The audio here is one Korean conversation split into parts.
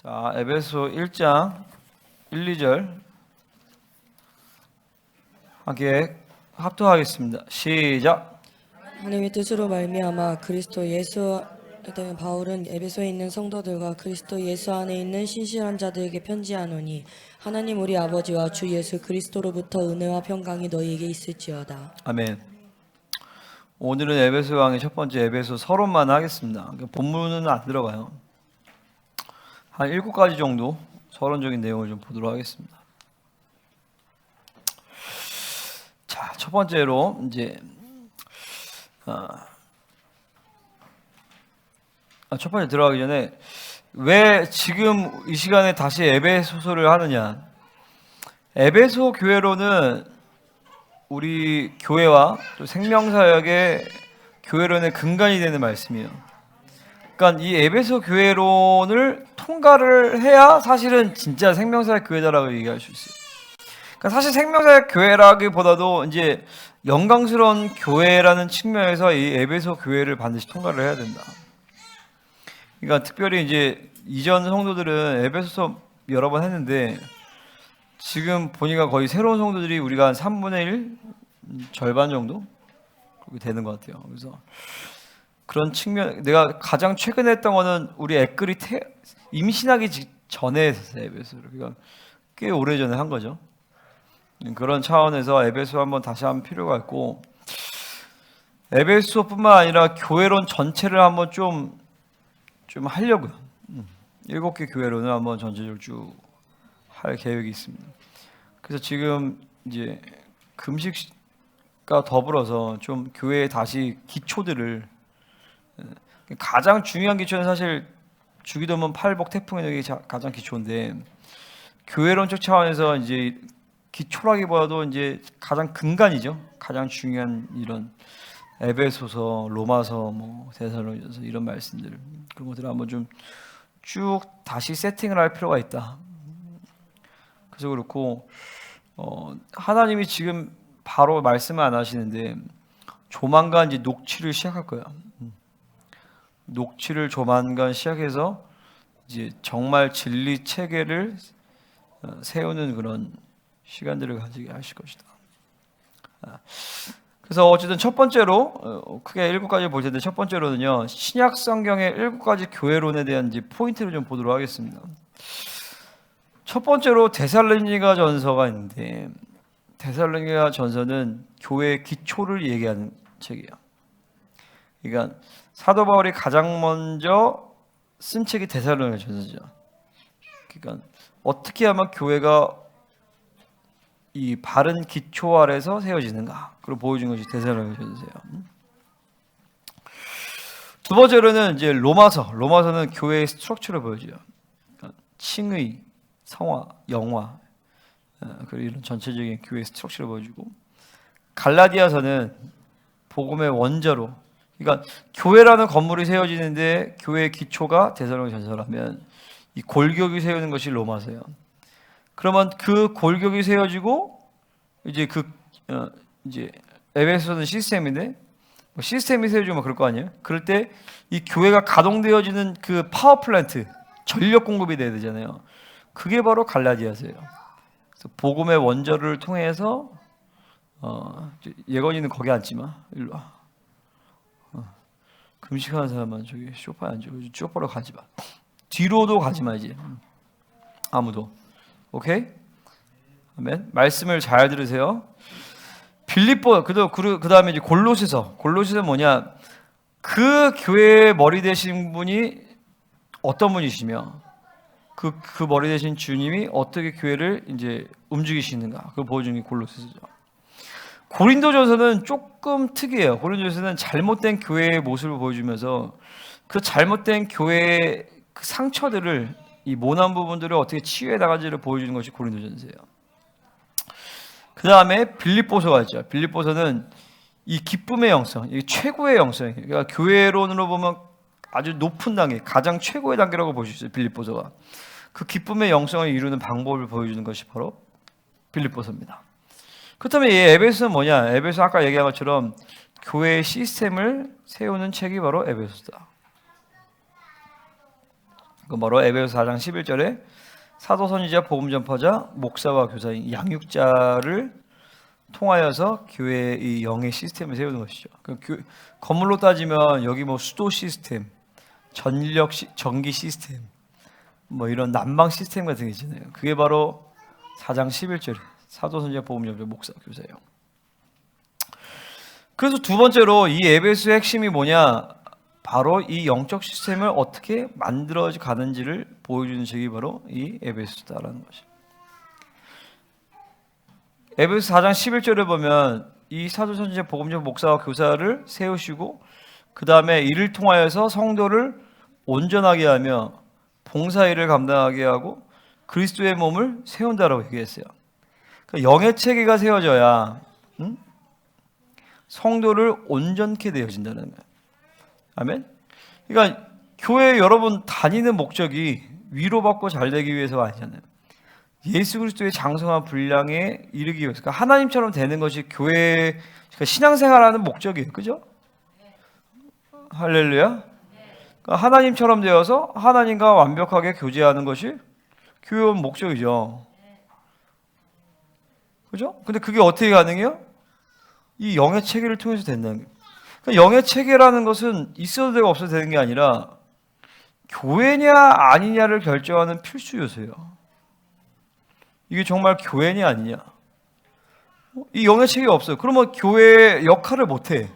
자, 에베소 1장 1, 2절 함께 합독하겠습니다. 시작. 하나님의 뜻으로 말미암아 그리스도 예수 바울은 에베소에 있는 성도들과 그리스도 예수 안에 있는 신실한 자들에게 편지하노니 하나님 우리 아버지와 주 예수 그리스도로부터 은혜와 평강이 너희에게 있을지어다. 아멘. 오늘은 에베소 강의 첫 번째 에베소 서론만 하겠습니다. 본문은 안 들어가요. 한 7가지 정도 서론적인 내용을 좀 보도록 하겠습니다. 자, 첫 번째로 이제 첫 번째 들어가기 전에 왜 지금 이 시간에 다시 에베소서를 하느냐? 에베소 교회로는 우리 교회와 또 생명사역의 교회론의 근간이 되는 말씀이에요. 그러니까 이 에베소 교회론을 통과를 해야 사실은 진짜 생명사역 교회다라고 얘기할 수 있어요. 그러니까 사실 생명사역 교회라기보다도 이제 영광스러운 교회라는 측면에서 이 에베소 교회를 반드시 통과를 해야 된다. 그러니까 특별히 이제 이전 성도들은 에베소서 여러 번 했는데 지금 보니까 거의 새로운 성도들이 우리가 한 3분의 1 절반 정도 그렇게 되는 것 같아요. 그래서 그런 측면, 내가 가장 최근에 했던 거는 우리 애끌이 임신하기 전에 했었어요. 에베소를. 그러니까 꽤 오래전에 한 거죠. 그런 차원에서 에베소 한번 다시 하면 필요가 있고, 에베소뿐만 아니라 교회론 전체를 한번 좀 하려고요. 7개 교회론을 한번 전체적으로 쭉 할 계획이 있습니다. 그래서 지금 이제 금식과 더불어서 좀 교회에 다시 기초들을, 가장 중요한 기초는 사실 주기도문 팔복 태풍이 가장 기초인데, 교회론적 차원에서 이제 기초라기보다도 이제 가장 근간이죠. 가장 중요한 이런 에베소서, 로마서, 뭐 데살로니가서 이런 말씀들, 그런 것들을 한번 좀 쭉 다시 세팅을 할 필요가 있다. 그래서 그렇고 하나님이 지금 바로 말씀을 안 하시는데 조만간 이제 녹취를 시작할 거예요. 녹취를 조만간 시작해서 이제 정말 진리 체계를 세우는 그런 시간들을 가지게 하실 것이다. 그래서 어쨌든 첫 번째로 크게 7가지 볼 텐데, 첫 번째로는요, 신약 성경의 7가지 교회론에 대한 이제 포인트를 좀 보도록 하겠습니다. 첫 번째로 데살로니가 전서가 있는데, 데살로니가 전서는 교회의 기초를 얘기하는 책이에요. 그러니까 사도 바울이 가장 먼저 쓴 책이 데살로니가 전서죠. 그러니까 어떻게 하면 교회가 이 바른 기초 아래서 세워지는가, 그걸 보여준 것이 데살로니가 전서예요. 두 번째로는 이제 로마서는 교회의 스트럭처를 보여줘요. 그러니까 칭의, 성화, 영화, 그리고 이런 전체적인 교회의 스트럭처를 보여주고, 갈라디아서는 복음의 원자로, 그러니까 교회라는 건물이 세워지는데 교회의 기초가 데살로니가 전서라면 이 골격이 세우는 것이 로마서예요. 그러면 그 골격이 세워지고 이제 이제 에베소는 시스템인데, 뭐 시스템이 세워지면 그럴 거 아니에요. 그럴 때 이 교회가 가동되어지는 그 파워 플랜트, 전력 공급이 돼야 되잖아요. 그게 바로 갈라디아서예요. 그래서 복음의 원조를 통해서 예건이는 거기 앉지 마. 일로 와. 금식하는 사람은 저기 소파에 앉아. 쇼파로 가지 마. 뒤로도 가지 마 이제. 아무도. 오케이? 아멘. 말씀을 잘 들으세요. 빌립보, 그 다음에 이제 골로새는 뭐냐? 그 교회의 머리 되신 분이 어떤 분이시며, 그 머리 되신 주님이 어떻게 교회를 이제 움직이시는가, 그걸 보여주는 게 골로새서죠. 고린도전서는 조금 특이해요. 고린도전서는 잘못된 교회의 모습을 보여주면서 그 잘못된 교회의 그 상처들을, 이 모난 부분들을 어떻게 치유해 나가지를 보여주는 것이 고린도전서예요. 그 다음에 빌립보서가 있죠. 빌립보서는 이 기쁨의 영성, 이 최고의 영성이에요. 그러니까 교회론으로 보면 아주 높은 단계, 가장 최고의 단계라고 볼 수 있어요. 빌립보서가 그 기쁨의 영성을 이루는 방법을 보여주는 것이 바로 빌립보서입니다. 그렇다면 이 에베소는 뭐냐? 에베소 아까 얘기한 것처럼 교회의 시스템을 세우는 책이 바로 에베소다. 그 바로 에베소 4장 11절에 사도 선지자 복음 전파자 목사와 교사인 양육자를 통하여서 교회의 이 영의 시스템을 세우는 것이죠. 건물로 따지면 여기 뭐 수도 시스템, 전기 시스템, 뭐 이런 난방 시스템 같은 게 있잖아요. 그게 바로 4장 11절에 사도 선지자 복음 전파자 목사 교사예요. 그래서 두 번째로 이 에베소의 핵심이 뭐냐? 바로 이 영적 시스템을 어떻게 만들어 가는지를 보여주는 책이 바로 이 에베소다라는 것이죠. 에베소 4장 11절에 보면 이 사도 선지자 복음전 목사와 교사를 세우시고 그 다음에 이를 통하여서 성도를 온전하게 하며 봉사일을 감당하게 하고 그리스도의 몸을 세운다라고 얘기했어요. 그러니까 영의 체계가 세워져야 성도를 온전케 되어진다는 거예요. 아멘. 그러니까 교회 여러분 다니는 목적이 위로받고 잘되기 위해서가 아니잖아요. 예수 그리스도의 장성한 분량에 이르기 위해서, 그러니까 하나님처럼 되는 것이 교회, 그러니까 신앙생활하는 목적이에요. 그죠? 할렐루야. 그러니까 하나님처럼 되어서 하나님과 완벽하게 교제하는 것이 교회의 목적이죠. 그죠? 근데 그게 어떻게 가능해요? 이 영의 체계를 통해서 된다는 거예요. 그러니까 영의 체계라는 것은 있어도 되고 없어도 되는 게 아니라 교회냐 아니냐를 결정하는 필수 요소예요. 이게 정말 교회냐 아니냐. 이 영의 체계가 없어요. 그러면 교회의 역할을 못해.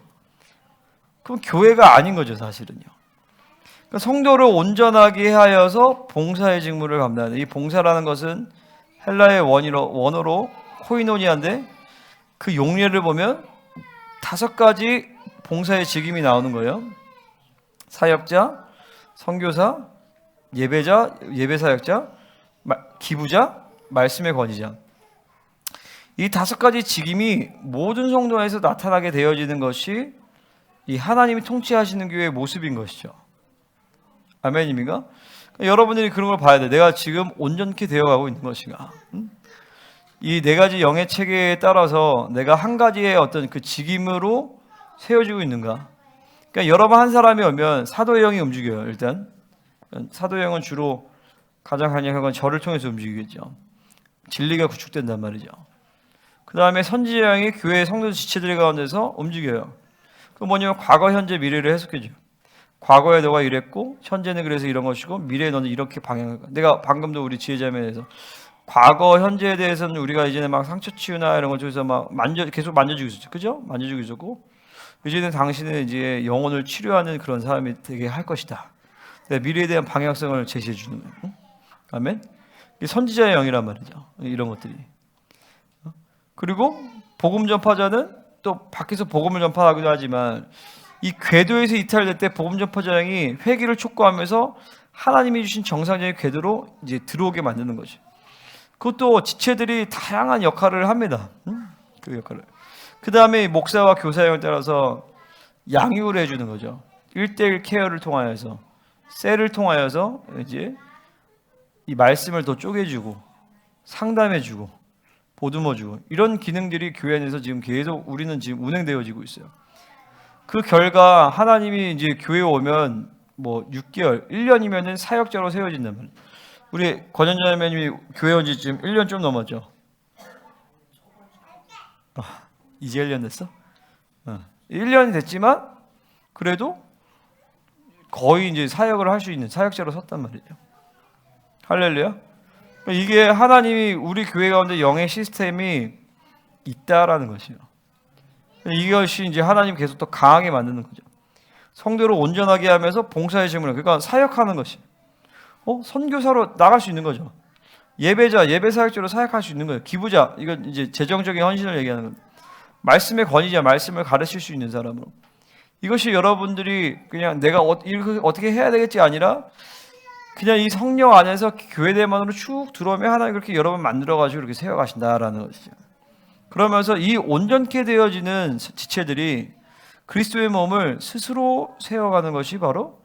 그럼 교회가 아닌 거죠, 사실은요. 그러니까 성도를 온전하게 하여서 봉사의 직무를 감당하는, 이 봉사라는 것은 헬라의 원어로 코이노니아인데 그 용례를 보면 5가지 봉사의 직임이 나오는 거예요. 사역자, 선교사, 예배자, 예배사역자, 기부자, 말씀의 권위자. 이 5가지 직임이 모든 성도 안에서 나타나게 되어지는 것이 이 하나님이 통치하시는 교회의 모습인 것이죠. 아멘입니까? 그러니까 여러분들이 그런 걸 봐야 돼. 내가 지금 온전케 되어가고 있는 것인가? 이 4가지 영의 체계에 따라서 내가 한 가지의 어떤 그 직임으로 세워지고 있는가? 그러니까 여러분 한 사람이 오면 사도의 영이 움직여요. 일단 사도의 영은 주로 가장 강력한 건 저를 통해서 움직이겠죠. 진리가 구축된단 말이죠. 그 다음에 선지자 영이 교회 성도 지체들 가운데서 움직여요. 그 뭐냐면 과거, 현재, 미래를 해석해줘요. 과거에 너가 이랬고 현재는 그래서 이런 것이고 미래에 너는 이렇게 방향을. 내가 방금도 우리 지혜자매에서 과거, 현재에 대해서는 우리가 이제는 막 상처 치유나 이런 것 중에서 막 계속 만져주고 있었죠. 그죠? 만져주고 있었고 이제는 당신은 이제 영혼을 치료하는 그런 사람이 되게 할 것이다. 미래에 대한 방향성을 제시해 주는 거예요. 응? 아멘. 이게 선지자의 영이란 말이죠. 이런 것들이. 그리고 복음 전파자는 또 밖에서 복음을 전파하기도 하지만 이 궤도에서 이탈될 때 복음 전파자 영이 회개를 촉구하면서 하나님이 주신 정상적인 궤도로 이제 들어오게 만드는 거죠. 그것도 지체들이 다양한 역할을 합니다. 그 역할을. 그 다음에 목사와 교사형에 따라서 양육을 해주는 거죠. 1:1 케어를 통하여서, 셀을 통하여서 이제 이 말씀을 더 쪼개주고, 상담해주고, 보듬어주고, 이런 기능들이 교회 안에서 지금 계속 우리는 지금 운행되어지고 있어요. 그 결과 하나님이 이제 교회에 오면 뭐 6개월, 1년이면은 사역자로 세워진단 말이에요. 우리 권현자매님이 교회 온 지 지금 1년 좀 넘었죠? 이제 1년 됐어? 1년이 됐지만 그래도 거의 이제 사역을 할 수 있는 사역자로 섰단 말이죠. 할렐루야. 이게 하나님이 우리 교회 가운데 영의 시스템이 있다라는 것이에요. 이것이 이제 하나님 계속 더 강하게 만드는 거죠. 성도를 온전하게 하면서 봉사의 직무를, 그러니까 사역하는 것이. 선교사로 나갈 수 있는 거죠. 예배자, 예배사역자로 사역할 수 있는 거예요. 기부자, 이건 이제 재정적인 헌신을 얘기하는 겁니다. 말씀의 권위자, 말씀을 가르칠 수 있는 사람으로. 이것이 여러분들이 그냥 내가 어떻게 해야 되겠지 아니라 그냥 이 성령 안에서 교회 대만으로 쭉 들어오면 하나님 그렇게 여러분 만들어가지고 이렇게 세워가신다라는 것이죠. 그러면서 이 온전케 되어지는 지체들이 그리스도의 몸을 스스로 세워가는 것이 바로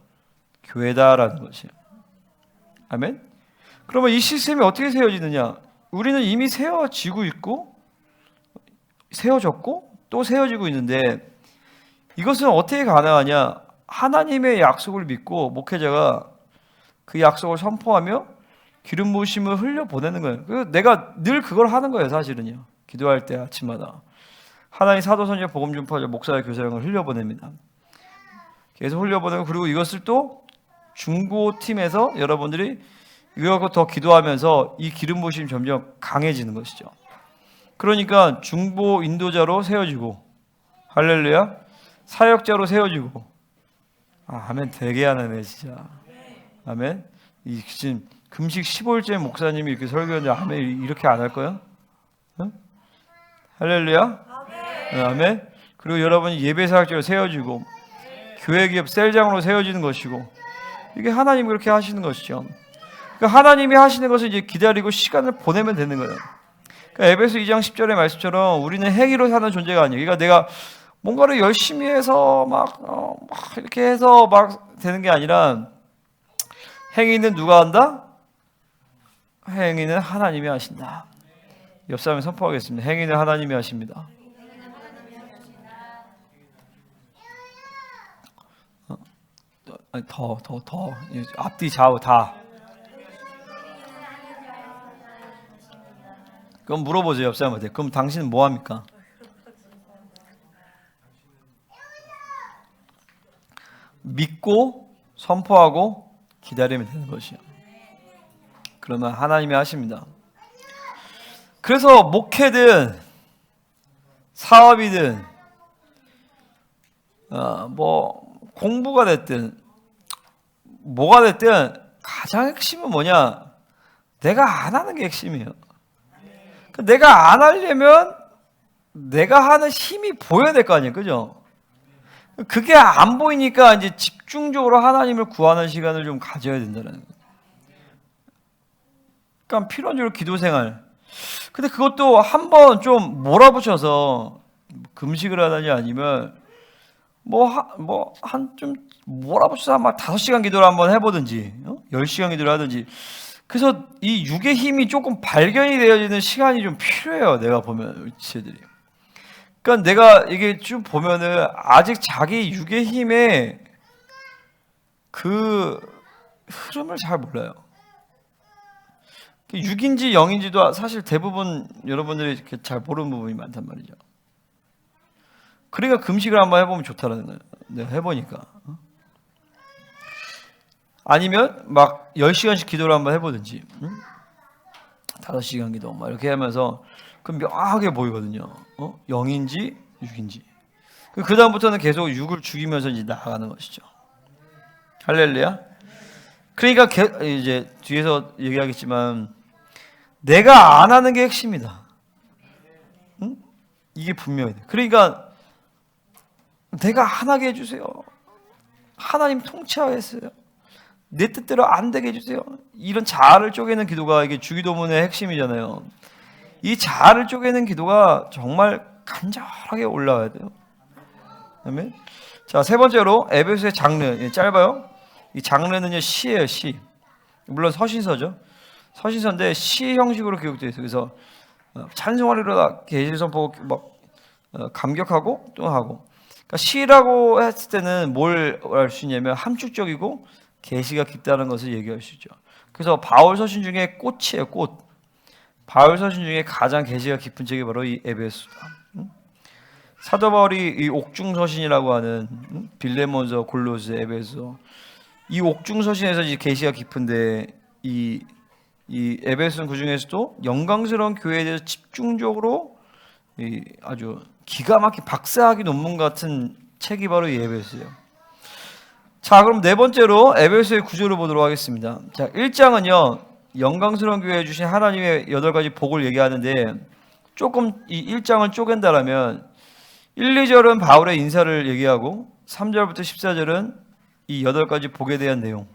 교회다라는 것이에요. 아멘. 그러면 이 시스템이 어떻게 세워지느냐? 우리는 이미 세워지고 있고 세워졌고 또 세워지고 있는데 이것은 어떻게 가능하냐? 하나님의 약속을 믿고 목회자가 그 약속을 선포하며 기름 부으심을 흘려보내는 거예요. 그래서 내가 늘 그걸 하는 거예요, 사실은요. 기도할 때 아침마다 하나님 사도 선지자 복음 전파자 목사의 교사형을 흘려보냅니다. 계속 흘려보내고, 그리고 이것을 또 중보팀에서 여러분들이 이거 갖고 더 기도하면서 이 기름 부으심이 점점 강해지는 것이죠. 그러니까 중보 인도자로 세워지고, 할렐루야, 사역자로 세워지고, 아멘. 되게 하나네 진짜. 아멘. 이 지금 금식 15일째 목사님이 이렇게 설교하는데 아멘 이렇게 안 할 거야? 응? 할렐루야. 아멘. 그리고 여러분이 예배 사역자로 세워지고, 교회 기업 셀장으로 세워지는 것이고, 이게 하나님이 그렇게 하시는 것이죠. 그러니까 하나님이 하시는 것을 이제 기다리고 시간을 보내면 되는 거예요. 그러니까 에베소 2장 10절의 말씀처럼 우리는 행위로 사는 존재가 아니에요. 그러니까 내가 뭔가를 열심히 해서 막 이렇게 해서 막 되는 게 아니라, 행위는 누가 한다? 행위는 하나님이 하신다. 옆 사람에 선포하겠습니다. 행위는 하나님이 하십니다. 더 앞뒤 좌우 다. 그럼 물어보세요, 옆 사람한테. 그럼 당신은 뭐 합니까? 믿고 선포하고 기다리면 되는 것이요. 그러면 하나님이 하십니다. 그래서 목회든 사업이든 뭐 공부가 됐든 뭐가 됐든 가장 핵심은 뭐냐? 내가 안 하는 게 핵심이에요. 내가 안 하려면 내가 하는 힘이 보여야 될 거 아니에요, 그죠? 그게 안 보이니까 이제 집중적으로 하나님을 구하는 시간을 좀 가져야 된다는 거예요. 그러니까 필연적으로 기도 생활. 근데 그것도 한번 좀 몰아붙여서 금식을 하다니 아니면 좀 몰아붙여서 막 5시간 기도를 한번 해보든지 10시간 기도를 하든지. 그래서 이 육의 힘이 조금 발견이 되어지는 시간이 좀 필요해요. 내가 보면 지체들이. 그러니까 내가 이게 쭉 보면은 아직 자기 육의 힘의 그 흐름을 잘 몰라요. 6인지 0인지도 사실 대부분 여러분들이 잘 모르는 부분이 많단 말이죠. 그러니까 금식을 한번 해보면 좋다라는 거예요. 내가 해보니까. 아니면 막 10시간씩 기도를 한번 해보든지 5시간 기도 막 이렇게 하면서 그 명확하게 보이거든요. 0인지 6인지. 그 다음부터는 계속 6을 죽이면서 이제 나아가는 것이죠. 할렐루야. 그러니까 이제 뒤에서 얘기하겠지만 내가 안 하는 게 핵심이다. 응? 이게 분명해. 그러니까 내가 안 하게 해주세요. 하나님 통치하겠어요. 내 뜻대로 안 되게 해주세요. 이런 자아를 쪼개는 기도가 이게 주기도문의 핵심이잖아요. 이 자아를 쪼개는 기도가 정말 간절하게 올라와야 돼요. 아멘. 자, 세 번째로 에베소의 장르. 짧아요. 이 장르는요 시예요, 시. 물론 서신서죠. 서신서인데 시 형식으로 기록되어 있어요. 그래서 찬송하리로다 계시 선포 막 감격하고 또 하고. 그러니까 시라고 했을 때는 뭘 알 수 있냐면 함축적이고 계시가 깊다는 것을 얘기할 수 있죠. 그래서 바울 서신 중에 꽃이에요, 꽃. 바울 서신 중에 가장 계시가 깊은 책이 바로 이 에베소다. 사도 바울이 이 옥중 서신이라고 하는 빌레몬서, 골로새, 에베소 이 옥중 서신에서 이제 계시가 깊은데 이 에베소는 그 중에서도 영광스러운 교회에 대해서 집중적으로 아주 기가 막힌 박사학위 논문 같은 책이 바로 이 에베소예요. 자, 그럼 네 번째로 에베소의 구조를 보도록 하겠습니다. 자, 1장은요 영광스러운 교회에 주신 하나님의 8가지 복을 얘기하는데 조금 이 1장을 쪼갠다라면 1, 2절은 바울의 인사를 얘기하고 3절부터 14절은 이 8가지 복에 대한 내용,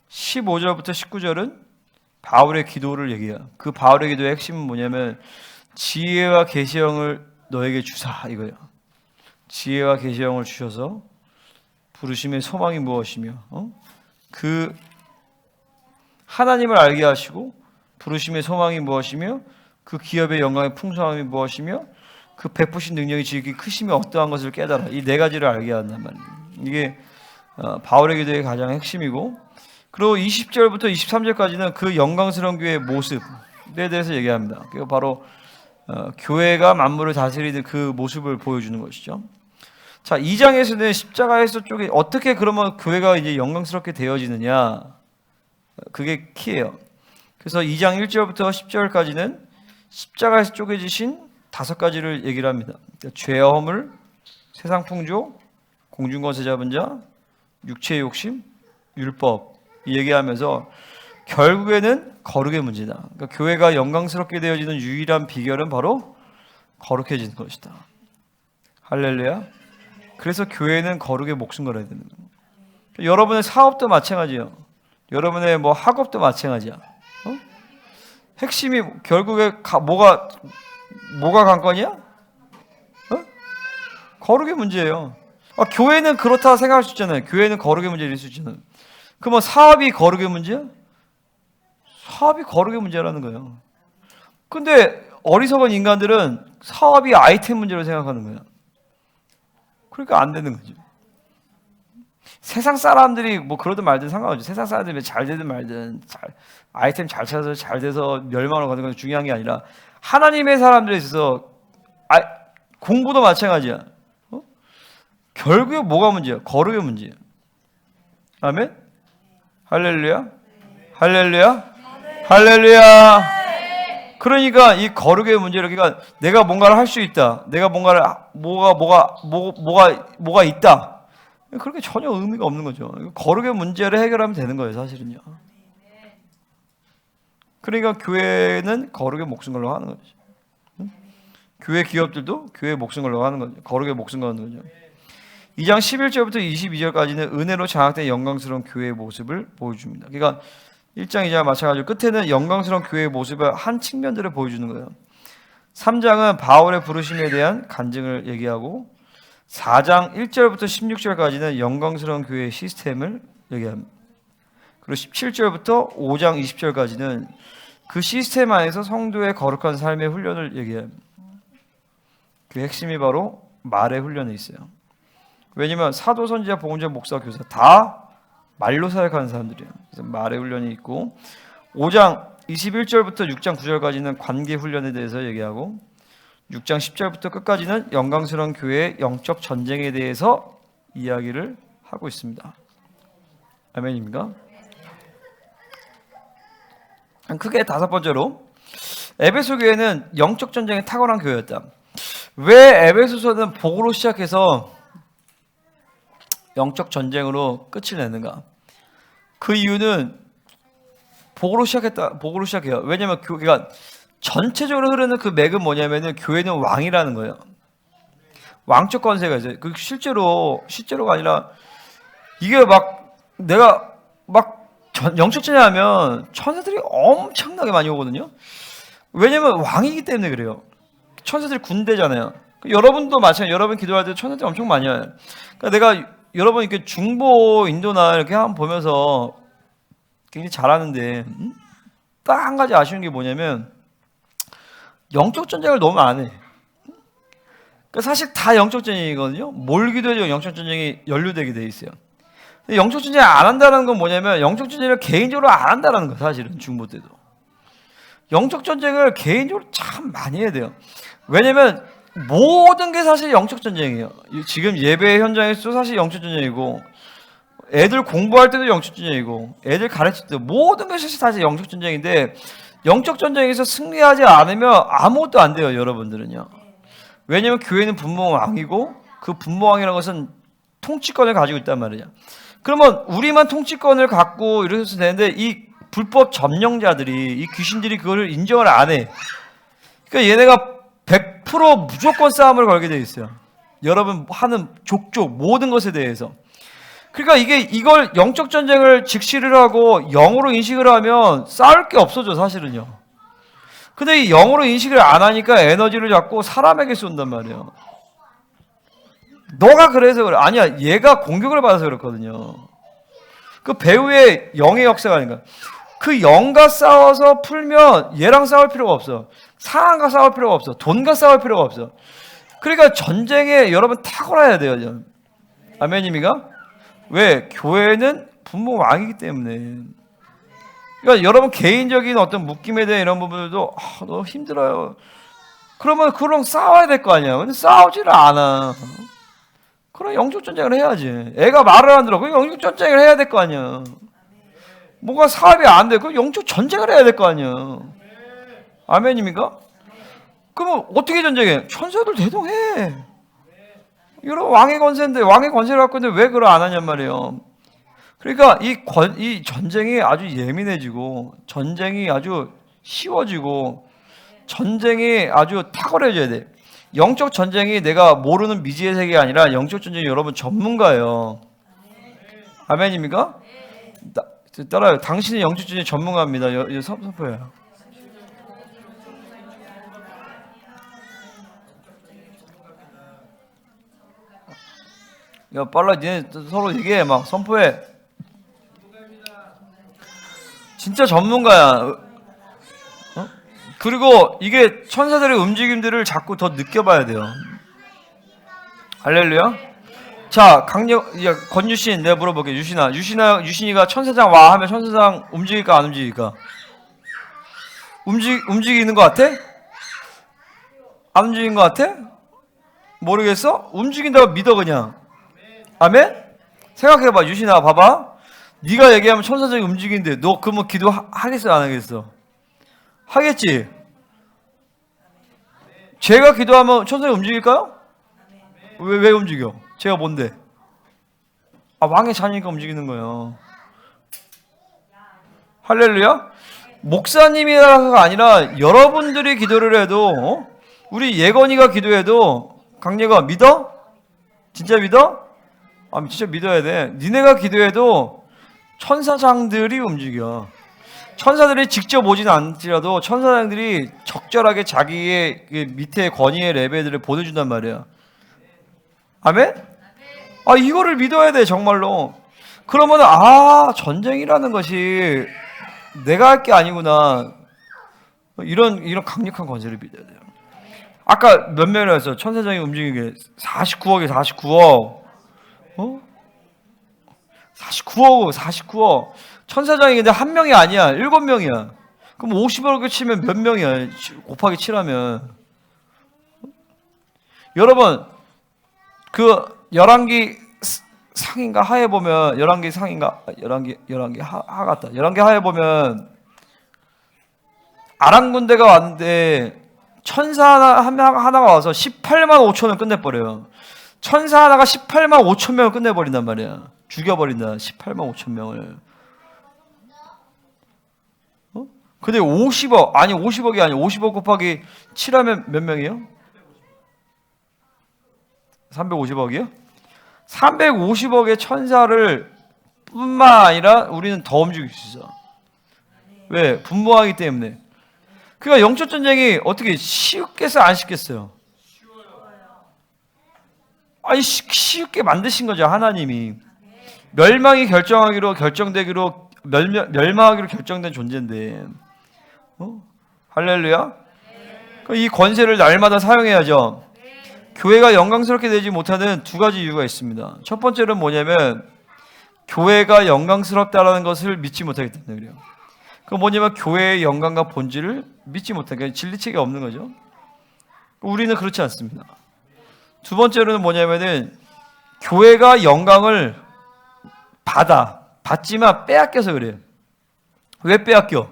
15절부터 19절은 바울의 기도를 얘기해요. 그 바울의 기도의 핵심은 뭐냐면 지혜와 계시형을 너에게 주사 이거예요. 지혜와 계시형을 주셔서 부르심의 소망이 무엇이며 그 하나님을 알게 하시고 부르심의 소망이 무엇이며 그 기업의 영광의 풍성함이 무엇이며 그 베푸신 능력이 지극히 크심이 어떠한 것을 깨달아. 이 4가지를 알게 한단 말이에요. 이게 바울의 기도의 가장 핵심이고 그리고 20절부터 23절까지는 그 영광스러운 교회의 모습에 대해서 얘기합니다. 그게 바로 교회가 만물을 다스리는 그 모습을 보여주는 것이죠. 자, 2장에서는 십자가에서 쪽에 어떻게 그러면 교회가 이제 영광스럽게 되어지느냐, 그게 키예요. 그래서 2장 1절부터 10절까지는 십자가에서 쪼개지신 5가지를 얘기를 합니다. 그러니까 죄와 허물, 세상 풍조, 공중권세 잡은 자, 육체의 욕심, 율법 얘기하면서 결국에는 거룩의 문제다. 그러니까 교회가 영광스럽게 되어지는 유일한 비결은 바로 거룩해지는 것이다. 할렐루야. 그래서 교회는 거룩에 목숨 걸어야 되는 거예요. 그러니까 여러분의 사업도 마찬가지예요. 여러분의 뭐 학업도 마찬가지야. 핵심이 결국에 뭐가 관건이야? 거룩의 문제예요. 교회는 그렇다 생각할 수 있잖아요. 교회는 거룩의 문제일 수 있잖아요. 그러면 사업이 거룩의 문제야? 사업이 거룩의 문제라는 거예요. 근데 어리석은 인간들은 사업이 아이템 문제로 생각하는 거예요. 그러니까 안 되는 거죠. 세상 사람들이 뭐 그러든 말든 상관없죠. 세상 사람들이 잘 되든 말든 아이템 잘 찾아서 잘 돼서 멸망을 가는 건 중요한 게 아니라 하나님의 사람들에 있어서 공부도 마찬가지야. 결국에 뭐가 문제야? 거룩의 문제야. 아멘? 할렐루야? 할렐루야? 할렐루야! 그러니까 이 거룩의 문제를, 그러니까 내가 뭔가를 할 수 있다. 내가 뭔가를 뭐가 있다. 그렇게 전혀 의미가 없는 거죠. 거룩의 문제를 해결하면 되는 거예요, 사실은요. 그러니까 교회는 거룩의 목숨 걸고 하는 거죠. 교회 기업들도 교회의 목숨 걸고 하는 거죠. 거룩의 목숨 거는 거죠. 2장 11절부터 22절까지는 은혜로 장악된 영광스러운 교회의 모습을 보여줍니다. 그러니까 1장, 2장 마찬가지로 끝에는 영광스러운 교회의 모습의 한 측면들을 보여주는 거예요. 3장은 바울의 부르심에 대한 간증을 얘기하고 4장 1절부터 16절까지는 영광스러운 교회의 시스템을 얘기합니다. 그리고 17절부터 5장 20절까지는 그 시스템 안에서 성도의 거룩한 삶의 훈련을 얘기합니다. 그 핵심이 바로 말의 훈련에 있어요. 왜냐면 사도, 선지자, 복음자, 목사, 교사 다 말로 사역하는 사람들이에요. 그래서 말의 훈련이 있고 5장 21절부터 6장 9절까지는 관계 훈련에 대해서 얘기하고 6장 10절부터 끝까지는 영광스러운 교회의 영적 전쟁에 대해서 이야기를 하고 있습니다. 아멘입니까? 크게 5번째로 에베소 교회는 영적 전쟁에 탁월한 교회였다. 왜 에베소서는 복으로 시작해서 영적 전쟁으로 끝을 내는가? 그 이유는 복으로 시작해요. 왜냐하면 교회가 전체적으로 흐르는 그 맥은 뭐냐면은 교회는 왕이라는 거예요. 왕적 권세가 있어요. 그 실제로가 아니라 이게 내가 영적 전쟁하면 천사들이 엄청나게 많이 오거든요. 왜냐면 왕이기 때문에 그래요. 천사들이 군대잖아요. 여러분도 마찬가지예요. 여러분 기도할 때 천사들이 엄청 많이 와요. 그러니까 내가 여러분 이렇게 중보 인도나 이렇게 한번 보면서 굉장히 잘하는데 딱 한 가지 아쉬운 게 뭐냐면 영적 전쟁을 너무 안 해. 그러니까 사실 다 영적 전쟁이거든요. 뭘 기도해도 영적 전쟁이 연루되게 돼 있어요. 근데 영적 전쟁을 안 한다는 건 뭐냐면 영적 전쟁을 개인적으로 안 한다는 거예요. 사실은 중보 때도 영적 전쟁을 개인적으로 참 많이 해야 돼요. 왜냐면 모든 게 사실 영적 전쟁이에요. 지금 예배 현장에서도 사실 영적 전쟁이고 애들 공부할 때도 영적 전쟁이고 애들 가르칠 때도 모든 것이 사실 영적 전쟁인데 영적 전쟁에서 승리하지 않으면 아무것도 안 돼요. 여러분들은요. 왜냐하면 교회는 분봉왕이고 그 분봉왕이라는 것은 통치권을 가지고 있단 말이에요. 그러면 우리만 통치권을 갖고 이래서 되는데 이 불법 점령자들이 이 귀신들이 그거를 인정을 안 해. 그러니까 얘네가 100% 무조건 싸움을 걸게 돼 있어요. 여러분 하는 족족 모든 것에 대해서. 그러니까 이걸 영적 전쟁을 직시를 하고 영으로 인식을 하면 싸울 게 없어져 사실은요. 근데 이 영으로 인식을 안 하니까 에너지를 자꾸 사람에게 쏜단 말이에요. 너가 그래서 그래. 아니야, 얘가 공격을 받아서 그렇거든요. 그 배우의 영의 역사가 아닌가. 그 영과 싸워서 풀면 얘랑 싸울 필요가 없어. 상황과 싸울 필요가 없어. 돈과 싸울 필요가 없어. 그러니까 전쟁에 여러분 탁월해야 돼요. 아멘입니까? 왜? 교회는 분모가 왕이기 때문에. 그러니까 여러분 개인적인 어떤 묶임에 대한 이런 부분들도 너무 힘들어요. 그러면 그랑 싸워야 될 거 아니야. 근데 싸우지를 않아. 그럼 영적 전쟁을 해야지. 애가 말을 안 들어. 그럼 영적 전쟁을 해야 될 거 아니야. 뭐가 사업이 안 돼. 그럼 영적 전쟁을 해야 될 거 아니야. 아멘입니까? 그러면 어떻게 전쟁해? 천사들 대동해. 여러분 왕의 권세인데 왕의 권세를 갖고 있는데 왜 그걸 안 하냔 말이에요. 그러니까 이 전쟁이 아주 예민해지고 전쟁이 아주 쉬워지고 전쟁이 아주 탁월해져야 돼. 영적 전쟁이 내가 모르는 미지의 세계가 아니라 영적 전쟁이 여러분 전문가예요. 아멘입니까? 따라요. 당신이 영적 전쟁 전문가입니다. 선포해요. 야 빨라 니네 서로 얘기해. 막 선포해. 진짜 전문가야. 그리고 이게 천사들의 움직임들을 자꾸 더 느껴봐야 돼요. 할렐루야. 자, 권유신 내가 물어볼게. 유신이가 천사장 와 하면 천사장 움직일까 안 움직일까? 움직이는 것 같아? 안 움직이는 것 같아? 모르겠어? 움직인다고 믿어 그냥. 아멘? 생각해봐. 유신아 봐봐. 네가 얘기하면 천사장이 움직이는데 너 그러면 기도 하겠어 안 하겠어? 하겠지? 제가 기도하면 천사장이 움직일까요? 왜 움직여? 제가 뭔데? 왕의 자녀니까 움직이는 거예요. 할렐루야? 목사님이라가 아니라 여러분들이 기도를 해도 우리 예건이가 기도해도 강예가 믿어? 진짜 믿어? 진짜 믿어야 돼. 니네가 기도해도 천사장들이 움직여. 천사들이 직접 오지는 않지라도 천사장들이 적절하게 자기의 밑에 권위의 레벨들을 보내준단 말이야. 아멘? 이거를 믿어야 돼 정말로. 그러면 전쟁이라는 것이 내가 할 게 아니구나. 이런 강력한 권세를 믿어야 돼요. 아까 몇 명이라 했어? 천사장이 움직이게 49억에 49억. 49억. 천사장이 근데 한 명이 아니야. 7명이야. 그럼 50억을 치면 몇 명이야? 곱하기 7하면. 여러분, 그 열왕기 상인가 하에 보면 열왕기 상인가 열왕기 하 같다. 열왕기 하에 보면 아람 군대가 왔는데 천사 하나가 와서 18만 5천을 끝내버려요. 천사 하나가 18만 5천 명을 끝내버린단 말이야. 죽여버린다. 18만 5천 명을. 근데 50억이 아니야. 50억 곱하기 7하면 몇 명이에요? 350억이요? 350억의 천사를 뿐만 아니라 우리는 더 움직일 수 있어. 왜? 분모하기 때문에. 그러니까 영적 전쟁이 어떻게 쉽겠어요? 안 쉽겠어요? 쉽게 만드신 거죠. 하나님이. 멸망이 결정되기로 멸망하기로 결정된 존재인데. 할렐루야. 이 권세를 날마다 사용해야죠. 교회가 영광스럽게 되지 못하는 두 가지 이유가 있습니다. 첫 번째는 뭐냐면 교회가 영광스럽다라는 것을 믿지 못하기 때문에 그래요. 그건 뭐냐면 교회의 영광과 본질을 믿지 못하게 진리체가 없는 거죠. 우리는 그렇지 않습니다. 두 번째로는 뭐냐면은 교회가 영광을 받지만 빼앗겨서 그래요. 왜 빼앗겨?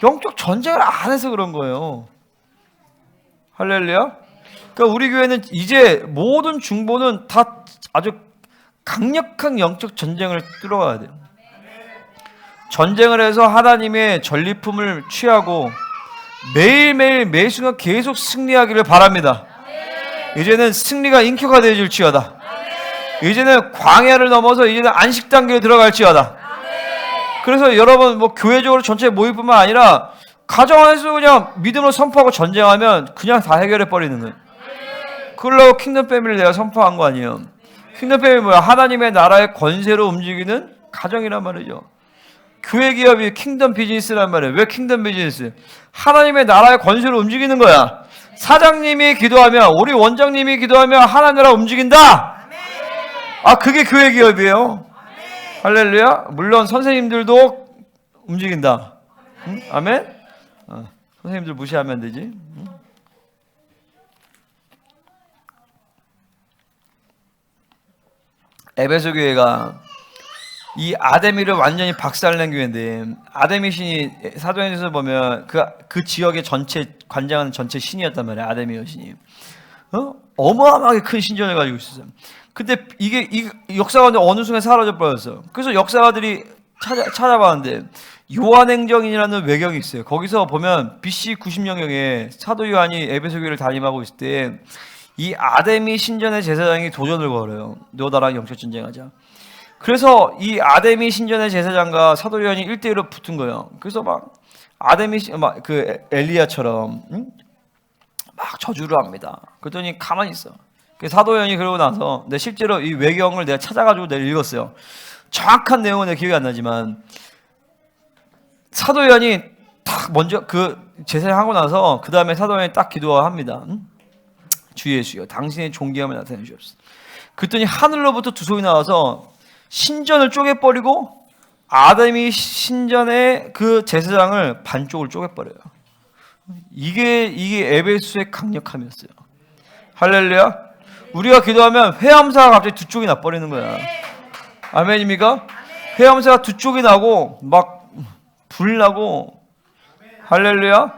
영적 전쟁을 안 해서 그런 거예요. 할렐루야. 그러니까 우리 교회는 이제 모든 중보는 다 아주 강력한 영적 전쟁을 뚫어가야 돼요. 전쟁을 해서 하나님의 전리품을 취하고 매일매일 매순간 계속 승리하기를 바랍니다. 이제는 승리가 인격화되어질지어다. 이제는 광야를 넘어서 이제는 안식 단계로 들어갈지어다. 그래서 여러분 교회적으로 전체 모임뿐만 아니라 가정 안에서 그냥 믿음으로 선포하고 전쟁하면 그냥 다 해결해 버리는 거예요. 그걸로 킹덤 패밀리를 내가 선포한 거 아니에요. 킹덤 패밀리 뭐야? 하나님의 나라의 권세로 움직이는 가정이란 말이죠. 교회 기업이 킹덤 비즈니스란 말이에요. 왜 킹덤 비즈니스? 하나님의 나라의 권세로 움직이는 거야. 사장님이 기도하면, 우리 원장님이 기도하면 하나님 나라 움직인다. 그게 교회 기업이에요. 할렐루야. 물론 선생님들도 움직인다. 응? 아멘. 선생님들 무시하면 안 되지. 응? 에베소 교회가 이 아데미를 완전히 박살낸 교회인데, 아데미 신이 사도행전에서 보면 그 지역의 전체 관장하는 전체 신이었단 말이에요. 아데미 여신이 어마어마하게 큰 신전을 가지고 있었어요. 근데 이 역사가 어느 순간 사라져 버렸어. 그래서 역사가들이 찾아봤는데 요한행정이라는 외경이 있어요. 거기서 보면 BC 90년경에 사도 요한이 에베소 교회를 담임하고 있을 때 이 아데미 신전의 제사장이 도전을 걸어요. 너 나랑 영적 전쟁하자. 그래서 이 아데미 신전의 제사장과 사도 요한이 1대1로 붙은 거예요. 그래서 막 아데미 그 엘리야처럼 막 저주를 합니다. 그랬더니 가만히 있어. 사도 요한이 그러고 나서 실제로 이 외경을 내가 찾아가지고 내가 읽었어요. 정확한 내용은 내 기억이 안 나지만 사도 요한이 딱 먼저 그 제사장하고 나서 그 다음에 사도 요한이 딱 기도합니다. 주 예수여, 당신의 존귀함을 나타내 주옵소서. 그랬더니 하늘로부터 두 손이 나와서 신전을 쪼개버리고 아데미 신전의 그 제사장을 반쪽을 쪼개버려요. 이게 에베소의 강력함이었어요. 할렐루야. 우리가 기도하면 회함사가 갑자기 두 쪽이 나버리는 거야. 아멘입니까? 회함사가 두 쪽이 나고 막 불 나고. 할렐루야.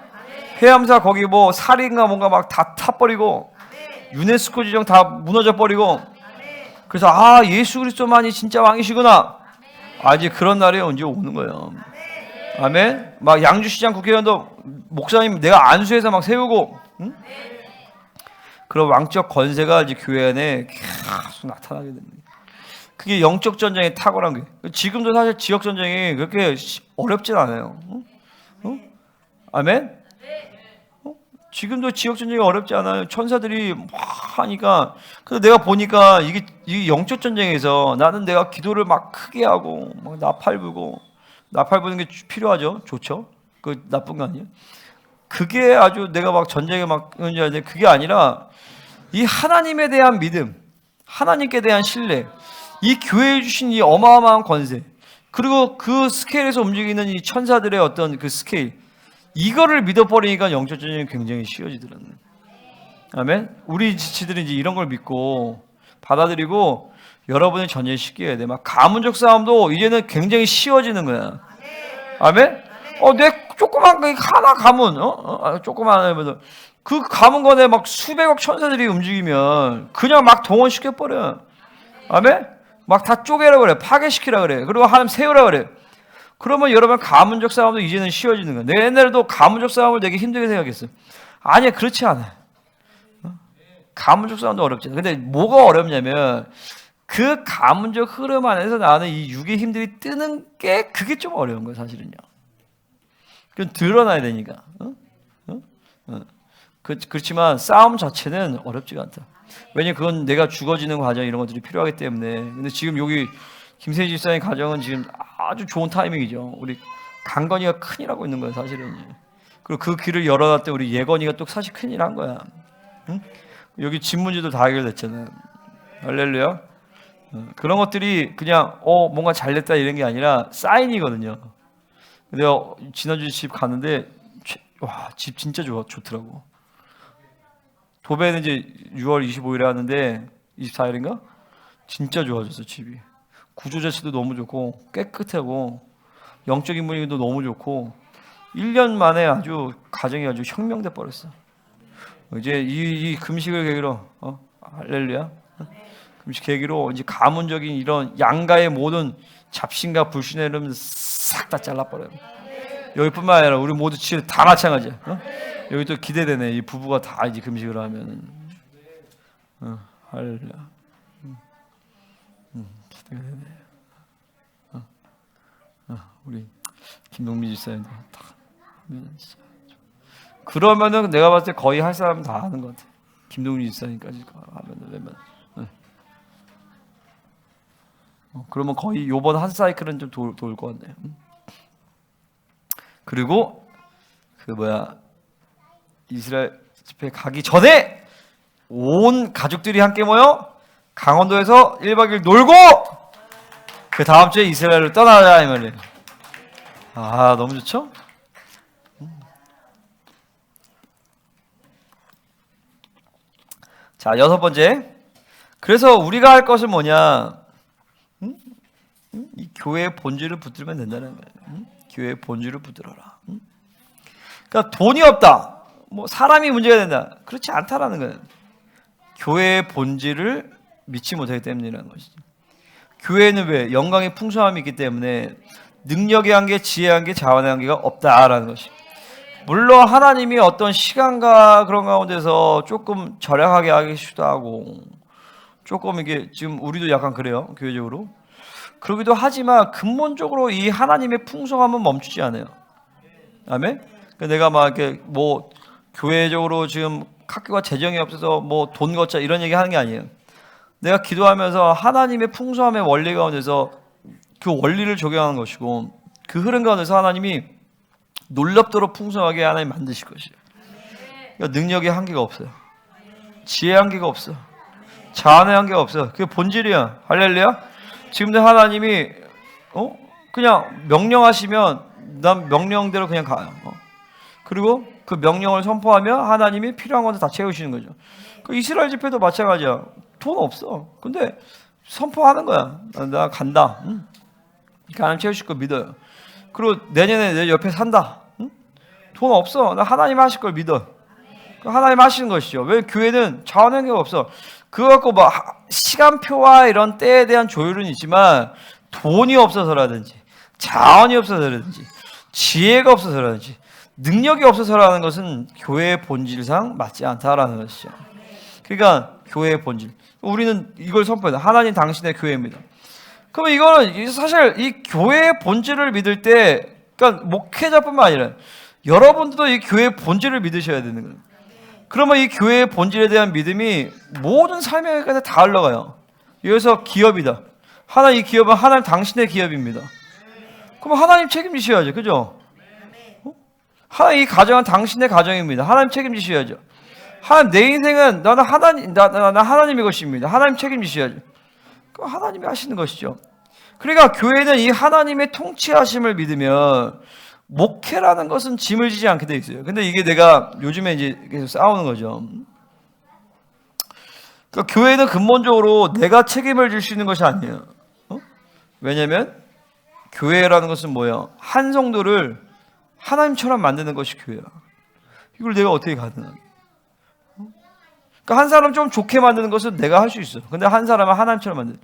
회함사 거기 뭐 살인가 뭔가 막 다 타버리고 유네스코 지정 다 무너져 버리고. 그래서 예수 그리스도만이 진짜 왕이시구나. 이제 그런 날이 언제 오는 거예요. 아멘. 막 양주시장 국회의원도 목사님 내가 안수해서 막 세우고, 응? 그런 왕적 권세가 이제 교회 안에 계속 나타나게 됩니다. 그게 영적 전쟁의 탁월한 게. 지금도 사실 지역 전쟁이 그렇게 어렵진 않아요. 응? 아멘. 지금도 지역 전쟁이 어렵지 않아요. 천사들이 막 하니까. 그래서 내가 보니까 이 영적 전쟁에서 나는 내가 기도를 막 크게 하고 막 나팔 부고, 나팔 부는 게 필요하죠. 좋죠. 그 나쁜 거 아니에요. 그게 아주 내가 막 전쟁에 막 하는데 그게 아니라 이 하나님에 대한 믿음, 하나님께 대한 신뢰, 이 교회에 주신 이 어마어마한 권세, 그리고 그 스케일에서 움직이는 이 천사들의 어떤 그 스케일, 이거를 믿어버리니까 영적 전쟁이 굉장히 쉬워지더라고요. 아멘. 우리 지치들이 이제 이런 걸 믿고 받아들이고 여러분의 전쟁이 쉽게 해야 돼. 막 가문적 싸움도 이제는 굉장히 쉬워지는 거야. 아멘. 내 조그만 하나 가문, 조그만 하면 그 가문 건에 막 수백억 천사들이 움직이면 그냥 막 동원시켜 버려. 아멘. 막 다 쪼개라 그래, 파괴시키라 그래. 그리고 하나님 세우라 그래. 그러면 여러분 가문적 싸움도 이제는 쉬워지는 거야. 내가 옛날에도 가문적 싸움을 되게 힘들게 생각했어. 아니야, 그렇지 않아. 가문적 싸움도 어렵지. 근데 뭐가 어렵냐면 그 가문적 흐름 안에서 나는 이 육의 힘들이 뜨는 게 그게 좀 어려운 거야, 사실은요. 그건 드러나야 되니까. 그렇지만 싸움 자체는 어렵지가 않다. 왜냐면 그건 내가 죽어지는 과정 이런 것들이 필요하기 때문에. 근데 지금 여기 김세희 집사님 가정은 지금 아주 좋은 타이밍이죠. 우리 강건이가 큰일하고 있는 거예요, 사실은. 그리고 그 길을 열어놨더니 우리 예건이가 또 사실 큰일 한 거야. 응? 여기 집 문제도 다 해결됐잖아요. 할렐루야. 그런 것들이 그냥 뭔가 잘됐다 이런 게 아니라 사인이거든요. 내가 지난주 집 갔는데 와, 집 진짜 좋더라고. 도배는 이제 6월 25일에 하는데 24일인가? 진짜 좋아졌어, 집이. 구조 자체도 너무 좋고 깨끗하고 영적인 분위기도 너무 좋고 1년 만에 아주 가정이 아주 혁명돼 버렸어. 이제 이 금식을 계기로 할렐루야. 금식 계기로 이제 가문적인 이런 양가의 모든 잡신과 불신의 이름을 싹 다 잘라버려요. 여기뿐만 아니라 우리 모두 지금 다 마찬가지야. 여기 또 기대되네. 이 부부가 다 이제 금식을 하면은 할렐루야. 기대가 되네. 우리 김동민 집사님도 다 하면 진짜. 그러면은 내가 봤을 때 거의 할 사람 다 하는 것 같아. 김동민 집사님까지 하면은 되면. 그러면 거의 요번 한 사이클은 좀 돌 것 같네요. 그리고 이스라엘 집회 가기 전에 온 가족들이 함께 모여 강원도에서 1박 2일 놀고 그 다음 주에 이스라엘을 떠나자 이 말이에요. 아, 너무 좋죠? 자, 6번째. 그래서 우리가 할 것은 뭐냐? 이 교회의 본질을 붙들면 된다는 거예요. 교회의 본질을 붙들어라. 그러니까 돈이 없다. 뭐 사람이 문제가 된다. 그렇지 않다라는 거예요. 교회의 본질을 믿지 못하기 때문이라는 것이죠. 교회는 왜? 영광의 풍성함이 있기 때문에 능력의 한계, 지혜의 한계, 자원의 한계가 없다라는 것이. 물론 하나님이 어떤 시간과 그런 가운데서 조금 절약하게 하기도 하고 조금 이게 지금 우리도 약간 그래요. 교회적으로. 그러기도 하지만 근본적으로 이 하나님의 풍성함은 멈추지 않아요. 아멘? 내가 막 이렇게 뭐 교회적으로 지금 학교가 재정이 없어서 뭐 돈 걷자 이런 얘기 하는 게 아니에요. 내가 기도하면서 하나님의 풍성함의 원리 가운데서 그 원리를 적용하는 것이고 그 흐름 가운데서 하나님이 놀랍도록 풍성하게 하나님 만드실 것이에요. 그러니까 능력의 한계가 없어요. 지혜의 한계가 없어. 자원의 한계가 없어. 그게 본질이야. 할렐루야. 지금도 하나님이 그냥 명령하시면 난 명령대로 그냥 가요. 그리고 그 명령을 선포하며 하나님이 필요한 것도 다 채우시는 거죠. 그 이스라엘 집회도 마찬가지야. 돈 없어. 근데 선포하는 거야. 나 간다. 하나님 채우실 거 믿어요. 그리고 내년에 내 옆에 산다. 돈 없어. 나 하나님 하실 걸 믿어. 하나님 하시는 것이죠. 왜? 교회는 자원행위가 없어. 그거 갖고 뭐 시간표와 이런 때에 대한 조율은 있지만 돈이 없어서라든지 자원이 없어서라든지 지혜가 없어서라든지 능력이 없어서라는 것은 교회의 본질상 맞지 않다라는 것이죠. 그러니까 교회의 본질. 우리는 이걸 선포해요. 하나님 당신의 교회입니다. 그러면 이거는 사실 이 교회의 본질을 믿을 때, 그러니까 목회자뿐만 아니라 여러분들도 이 교회의 본질을 믿으셔야 되는 거예요. 그러면 이 교회의 본질에 대한 믿음이 모든 삶에까지 다 흘러가요. 여기서 기업이다. 이 기업은 하나님 당신의 기업입니다. 그럼 하나님 책임지셔야죠. 그죠? 이 가정은 당신의 가정입니다. 하나님 책임지셔야죠. 내 인생은 나는 하나님의 것입니다. 하나님 책임지셔야죠. 그럼 하나님이 하시는 것이죠. 그러니까 교회는 이 하나님의 통치하심을 믿으면 목회라는 것은 짐을 지지 않게 돼 있어요. 근데 이게 내가 요즘에 이제 계속 싸우는 거죠. 그러니까 교회는 근본적으로 내가 책임을 질 수 있는 것이 아니에요. 왜냐하면 교회라는 것은 뭐예요? 한 성도를 하나님처럼 만드는 것이 교회야. 이걸 내가 어떻게 가능하게? 그러니까 한 사람 좀 좋게 만드는 것은 내가 할 수 있어. 근데 한 사람은 하나님처럼 만드는.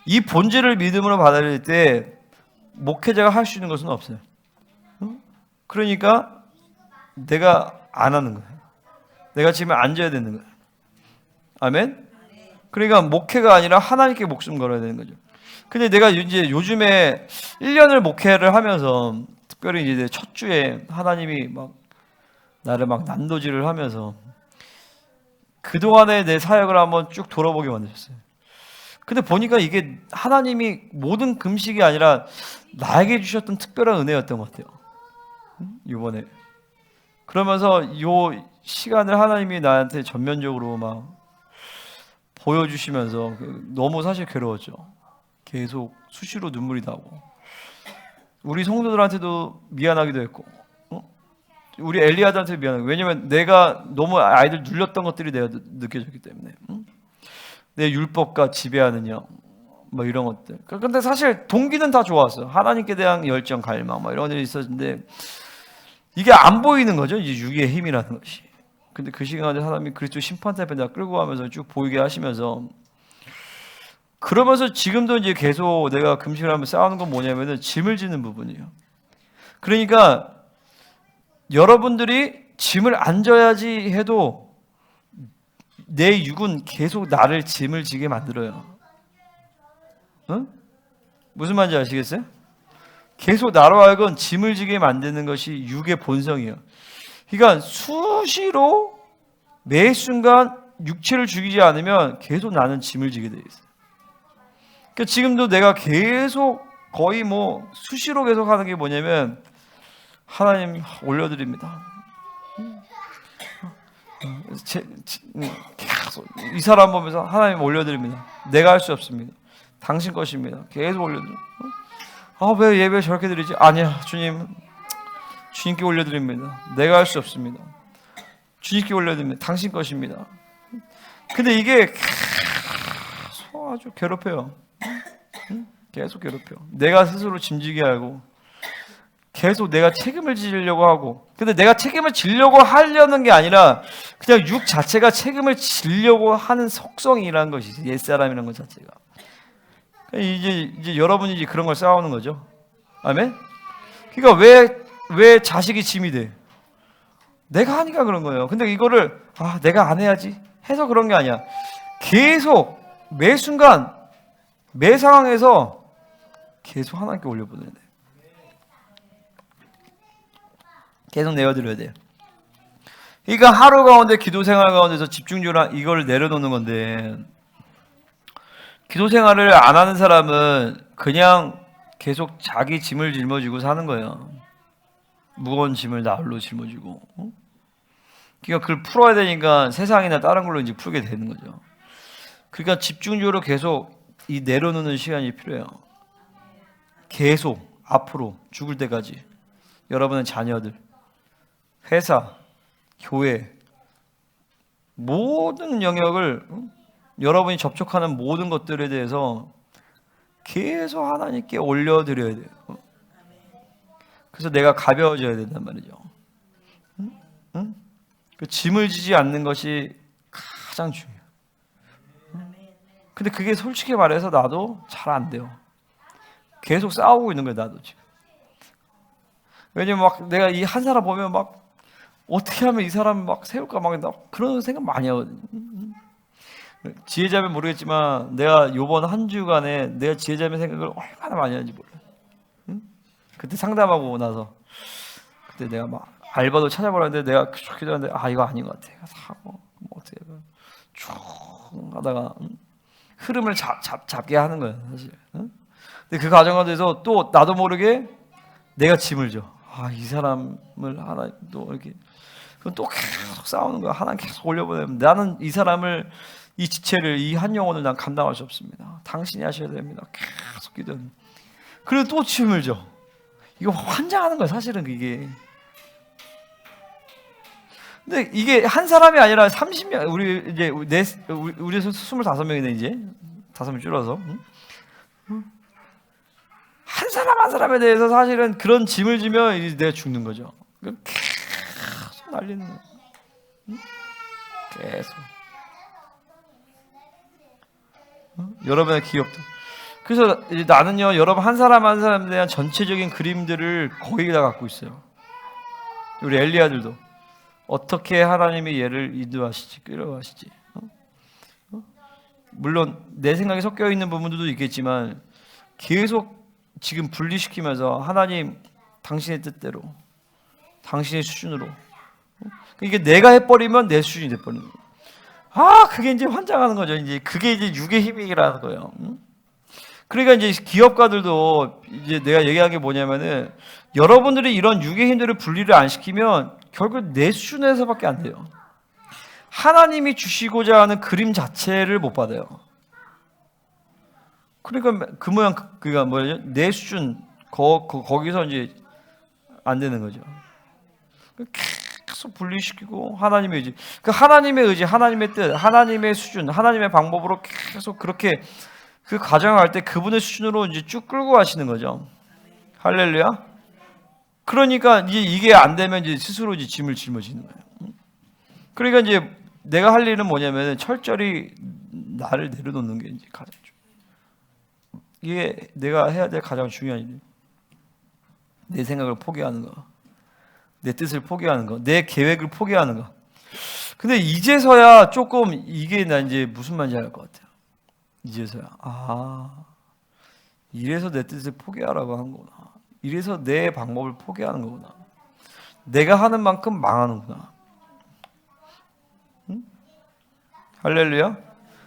이 본질을 믿음으로 받아들일 때 목회자가 할 수 있는 것은 없어요. 그러니까 내가 안 하는 거예요. 내가 지금 앉아야 되는 거예요. 아멘? 그러니까 목회가 아니라 하나님께 목숨 걸어야 되는 거죠. 근데 내가 이제 요즘에 1년을 목회를 하면서 특별히 이제 첫 주에 하나님이 나를 난도질을 하면서 그동안의 내 사역을 한번 쭉 돌아보게 만드셨어요. 근데 보니까 이게 하나님이 모든 금식이 아니라 나에게 주셨던 특별한 은혜였던 것 같아요. 이번에. 그러면서 이 시간을 하나님이 나한테 전면적으로 보여주시면서 너무 사실 괴로웠죠. 계속 수시로 눈물이 나고 우리 성도들한테도 미안하기도 했고 우리 엘리아들한테 미안하고 왜냐면 내가 너무 아이들 눌렸던 것들이 내가 느껴졌기 때문에 내 율법과 지배하는 영 이런 것들. 근데 사실 동기는 다 좋았어. 하나님께 대한 열정, 갈망 이런 것들이 있었는데 이게 안 보이는 거죠. 이제 육의 힘이라는 것이. 근데 그 시간에 하나님이 그리스도 심판대 앞에 나 끌고 가면서 쭉 보이게 하시면서 그러면서 지금도 이제 계속 내가 금식을 하면서 싸우는 건 뭐냐면은 짐을 지는 부분이에요. 그러니까 여러분들이 짐을 안 져야지 해도 내 육은 계속 나를 짐을 지게 만들어요. 응? 무슨 말인지 아시겠어요? 계속 나로 하여금 짐을 지게 만드는 것이 육의 본성이에요. 그러니까 수시로 매 순간 육체를 죽이지 않으면 계속 나는 짐을 지게 돼 있어요. 그러니까 지금도 내가 계속 거의 수시로 계속 하는 게 뭐냐면 하나님 올려드립니다. 계속 이 사람 보면서 하나님 올려드립니다. 내가 할 수 없습니다. 당신 것입니다. 계속 올려드려. 왜 예배 저렇게 드리지? 아니야, 주님, 주님께 올려드립니다. 내가 할 수 없습니다. 주님께 올려드립니다. 당신 것입니다. 근데 이게 계속 아주 괴롭혀요. 계속 괴롭혀. 내가 스스로 짐지게 하고 계속 내가 책임을 지려고 하고, 근데 내가 책임을 지려고 하려는 게 아니라 그냥 육 자체가 책임을 지려고 하는 속성이라는 것이 옛사람이라는 것 자체가. 이제 여러분이 이제 그런 걸 싸우는 거죠. 아멘. 그러니까 왜 자식이 짐이 돼? 내가 하니까 그런 거예요. 근데 이거를 내가 안 해야지 해서 그런 게 아니야. 계속 매 순간 매 상황에서 계속 하나님께 올려보내야 돼. 계속 내어드려야 돼요. 그러니까 하루 가운데 기도 생활 가운데서 집중적으로 이걸 내려놓는 건데, 기도 생활을 안 하는 사람은 그냥 계속 자기 짐을 짊어지고 사는 거예요. 무거운 짐을 나홀로 짊어지고. 그러니까 그걸 풀어야 되니까 세상이나 다른 걸로 이제 풀게 되는 거죠. 그러니까 집중적으로 계속 이 내려놓는 시간이 필요해요. 계속 앞으로 죽을 때까지 여러분의 자녀들, 회사, 교회, 모든 영역을 여러분이 접촉하는 모든 것들에 대해서 계속 하나님께 올려드려야 돼요. 그래서 내가 가벼워져야 된단 말이죠. 그 짐을 지지 않는 것이 가장 중요해요. 근데 그게 솔직히 말해서 나도 잘 안 돼요. 계속 싸우고 있는 거예요, 나도 지금. 왜냐면 막 내가 이 한 사람 보면 막 어떻게 하면 이 사람 막 세울까 막 그런 생각 많이 하거든요. 지혜자면 모르겠지만 내가 요번 한 주간에 내가 지혜자면 생각을 얼마나 많이 하는지 몰라요. 그때 상담하고 나서 그때 내가 막 알바도 찾아보라는데 내가 그렇게 하는데 이거 아닌 것 같아. 사고 뭐 어떻게 쭉 하다가 흐름을 잡게 하는 거예요, 사실. 근데 그 과정 가운데서 또 나도 모르게 내가 짐을 져. 이 사람을 하나 또 이렇게 그럼 또 계속 싸우는 거야. 하나 계속 올려보내면 나는 이 사람을, 이 지체를, 이 한 영혼을 난 감당할 수 없습니다. 당신이 하셔야 됩니다. 계속 기도는. 그래도 또 짐을 져. 이거 환장하는 거야, 사실은 이게. 근데 이게 한 사람이 아니라 30명, 우리 이제 우리 25명이네 이제 5명 줄어서. 한 사람 한 사람에 대해서 사실은 그런 짐을 지면 이제 내가 죽는 거죠. 계속 날리는 거예요. 계속. 여러분의 기억도. 그래서 이제 나는요, 여러분 한 사람 한 사람에 대한 전체적인 그림들을 거의 다 갖고 있어요. 우리 엘리야들도 어떻게 하나님이 얘를 인도하시지, 끌어가시지. 물론 내 생각이 섞여 있는 부분들도 있겠지만 계속 지금 분리시키면서 하나님 당신의 뜻대로, 당신의 수준으로. 이게 내가 해버리면 내 수준이 돼버리는 거예요. 그게 이제 환장하는 거죠. 이제 그게 이제 육의 힘이라는 거예요. 그러니까 이제 기업가들도 이제 내가 얘기한 게 뭐냐면은 여러분들이 이런 육의 힘들을 분리를 안 시키면 결국 내 수준에서밖에 안 돼요. 하나님이 주시고자 하는 그림 자체를 못 받아요. 그러니까 그 모양 그가 뭐죠? 내 수준 거기서 이제 안 되는 거죠. 계속 분리시키고 하나님의 의지, 그 하나님의 의지, 하나님의 뜻, 하나님의 수준, 하나님의 방법으로 계속 그렇게 그 과정을 할 때 그분의 수준으로 이제 쭉 끌고 가시는 거죠. 할렐루야. 그러니까 이제 이게 안 되면 이제 스스로 이제 짐을 짊어지는 거예요. 그러니까 이제 내가 할 일은 뭐냐면 철저히 나를 내려놓는 게 이제 가장 중요해요. 이게 내가 해야 될 가장 중요한 일이에요. 내 생각을 포기하는 거, 내 뜻을 포기하는 거, 내 계획을 포기하는 거. 근데 이제서야 조금 이게 나 이제 무슨 말인지 알 것 같아요. 이제서야 이래서 내 뜻을 포기하라고 한 거구나. 이래서 내 방법을 포기하는 거구나. 내가 하는 만큼 망하는구나. 할렐루야.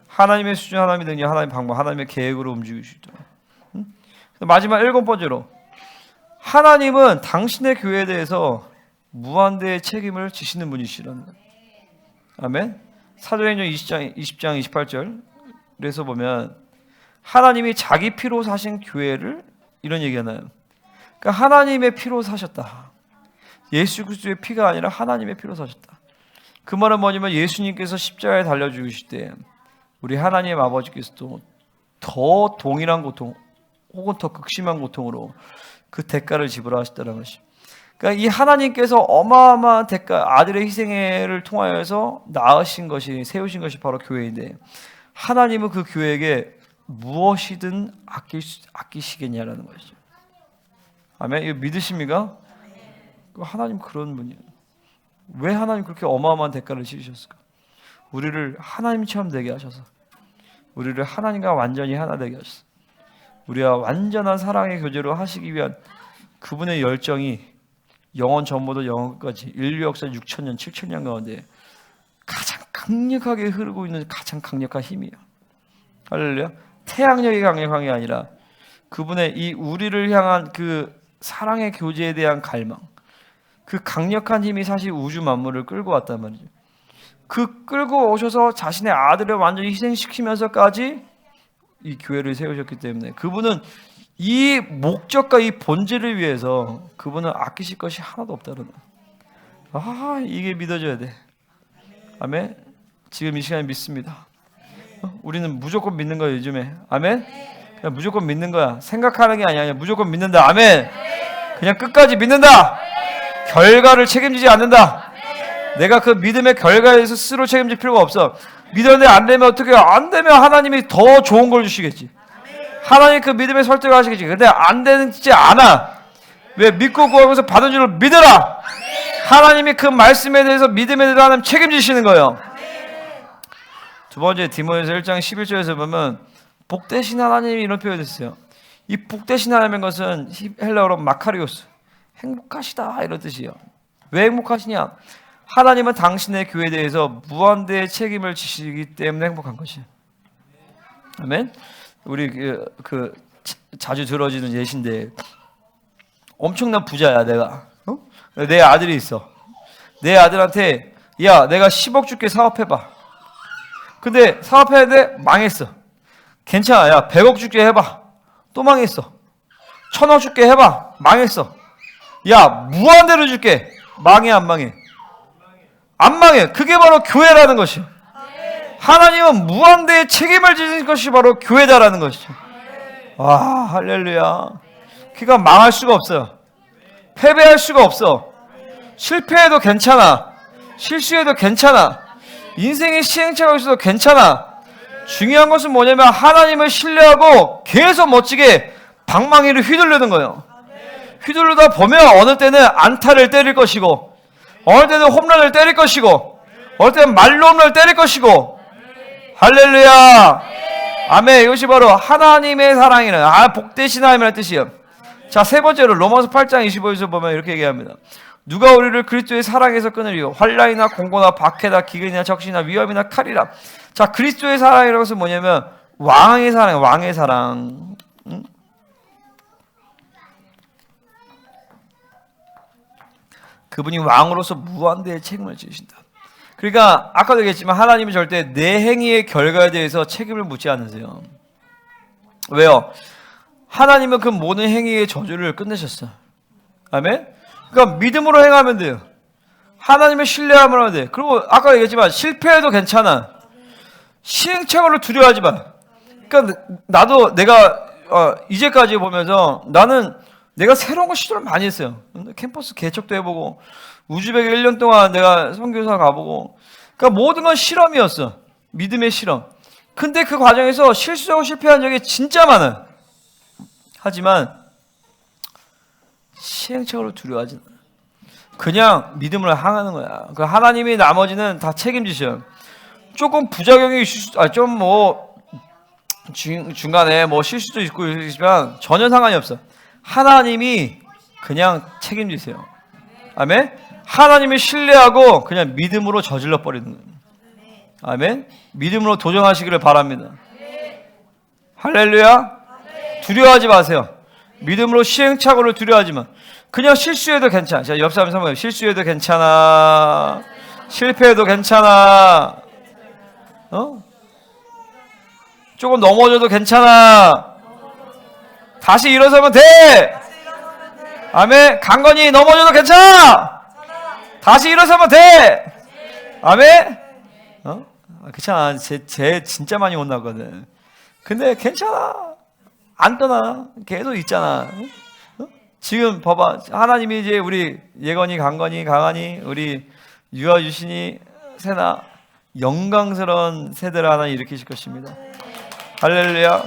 하나님의 수준, 하나님의 능력, 하나님의 방법, 하나님의 계획으로 움직이시죠. 마지막 7번째로 하나님은 당신의 교회에 대해서 무한대의 책임을 지시는 분이시라는 거예요. 아멘. 사도행전 20장 28절 그래서 보면 하나님이 자기 피로 사신 교회를 이런 얘기하나요? 그러니까 하나님의 피로 사셨다. 예수 그리스도의 피가 아니라 하나님의 피로 사셨다. 그 말은 뭐냐면 예수님께서 십자가에 달려 죽으실 때 우리 하나님 아버지께서도 더 동일한 고통 혹은 더 극심한 고통으로 그 대가를 지불하셨다는 것이. 그러니까 이 하나님께서 어마어마한 대가, 아들의 희생을 통하여서 낳으신 것이, 세우신 것이 바로 교회인데, 하나님은 그 교회에게 무엇이든 아끼시겠냐라는 것이죠. 아멘. 이거 믿으십니까? 하나님 그런 분이에요. 왜 하나님 그렇게 어마어마한 대가를 치르셨을까? 우리를 하나님처럼 되게 하셔서, 우리를 하나님과 완전히 하나 되게 하셔서, 우리와 완전한 사랑의 교제로 하시기 위한 그분의 열정이 영원 전부터 영원 끝까지 인류 역사 6,000년, 7,000년 가운데 가장 강력하게 흐르고 있는 가장 강력한 힘이에요. 할렐루야. 태양력이 강력한 게 아니라 그분의 이 우리를 향한 그 사랑의 교제에 대한 갈망, 그 강력한 힘이 사실 우주 만물을 끌고 왔단 말이죠. 그 끌고 오셔서 자신의 아들을 완전히 희생시키면서까지 이 교회를 세우셨기 때문에 그분은 이 목적과 이 본질을 위해서 그분은 아끼실 것이 하나도 없다는 거예요. 이게 믿어져야 돼. 아멘. 지금 이 시간에 믿습니다. 우리는 무조건 믿는 거예요, 요즘에. 아멘. 그냥 무조건 믿는 거야. 생각하는 게 아니야. 무조건 믿는다. 아멘. 그냥 끝까지 믿는다. 결과를 책임지지 않는다. 내가 그 믿음의 결과에 대해서 스스로 책임질 필요가 없어. 믿었는데 안 되면 어떻게 해요? 안 되면 하나님이 더 좋은 걸 주시겠지. 하나님 그 믿음에 설득을 하시겠지. 근데 안 되지 않아. 왜? 믿고 구하면서 받은 줄을 믿어라. 하나님이 그 말씀에 대해서 믿음에 대해서 하나님 책임지시는 거예요. 두 번째 디모데서 1장 11절에서 보면 복되신 하나님이 이런 표현이 있어요. 이 복되신 하나님의 것은 헬라어로 마카리오스, 행복하시다 이런 뜻이에요. 왜 행복하시냐? 하나님은 당신의 교회에 대해서 무한대의 책임을 지시기 때문에 행복한 것이에요. 아멘. 우리 자주 들어지는 예신데 엄청난 부자야 내가. 내 아들이 있어. 내 아들한테 야 내가 10억 줄게 사업해봐. 근데 사업했는데 망했어. 괜찮아. 야 100억 줄게 해봐. 또 망했어. 1000억 줄게 해봐. 망했어. 야 무한대로 줄게. 망해 안 망해? 안 망해. 그게 바로 교회라는 것이요. 하나님은 무한대의 책임을 지는 것이 바로 교회다라는 것이죠. 와 할렐루야. 그가 망할 수가 없어요. 패배할 수가 없어. 실패해도 괜찮아. 실수해도 괜찮아. 인생의 시행착오가 있어도 괜찮아. 중요한 것은 뭐냐면 하나님을 신뢰하고 계속 멋지게 방망이를 휘두르는 거예요. 휘두르다 보면 어느 때는 안타를 때릴 것이고 어느 때는 홈런을 때릴 것이고 어느 때는 말로 홈런을 때릴 것이고 할렐루야. 아멘. 이것이 바로 하나님의 사랑이라는 복되신 하나님이라는 뜻이에요. 자, 세 번째로 로마서 8장 25절에서 보면 이렇게 얘기합니다. 누가 우리를 그리스도의 사랑에서 끊으리요? 환난이나 공고나 박해나 기근이나 적신이나 위험이나 칼이라. 자, 그리스도의 사랑이라는 것은 뭐냐면 왕의 사랑, 왕의 사랑. 그분이 왕으로서 무한대의 책임을 지신다. 그러니까 아까도 얘기했지만 하나님은 절대 내 행위의 결과에 대해서 책임을 묻지 않으세요. 왜요? 하나님은 그 모든 행위의 저주를 끝내셨어요. 아멘? 그러니까 믿음으로 행하면 돼요. 하나님의 신뢰함을 하면 돼. 그리고 아까 얘기했지만 실패해도 괜찮아. 시행착오를 두려워하지 마. 그러니까 나도 내가 이제까지 보면서 나는 내가 새로운 거 시도를 많이 했어요. 캠퍼스 개척도 해보고 우즈벡에 1년 동안 내가 선교사 가보고 그러니까 모든 건 실험이었어. 믿음의 실험. 근데 그 과정에서 실수하고 실패한 적이 진짜 많아요. 하지만 시행착오를 두려워하지 않아요. 그냥 믿음으로 향하는 거야. 그 하나님이 나머지는 다 책임지셔요. 조금 부작용이 좀 중간에 실수도 있고 있지만 전혀 상관이 없어. 하나님이 그냥 책임지세요. 아멘. 하나님을 신뢰하고 그냥 믿음으로 저질러 버리는 거예요. 아멘. 믿음으로 도전하시기를 바랍니다. 할렐루야. 두려워하지 마세요. 믿음으로 시행착오를 두려워하지 마. 그냥 실수해도 괜찮아. 자, 옆 사람 한번 실수해도 괜찮아. 실패해도 괜찮아. 조금 넘어져도 괜찮아. 다시 일어서면 돼. 아멘. 강건이 넘어져도 괜찮아. 다시 일어서면 돼. 아멘. 괜찮아. 쟤 진짜 많이 혼나거든. 근데 괜찮아. 안 떠나. 계속 있잖아. 지금 봐봐. 하나님이 이제 우리 예건이, 강건이, 강한이, 우리 유아, 유신이, 세나 영광스러운 세대를 하나 일으키실 것입니다. 할렐루야.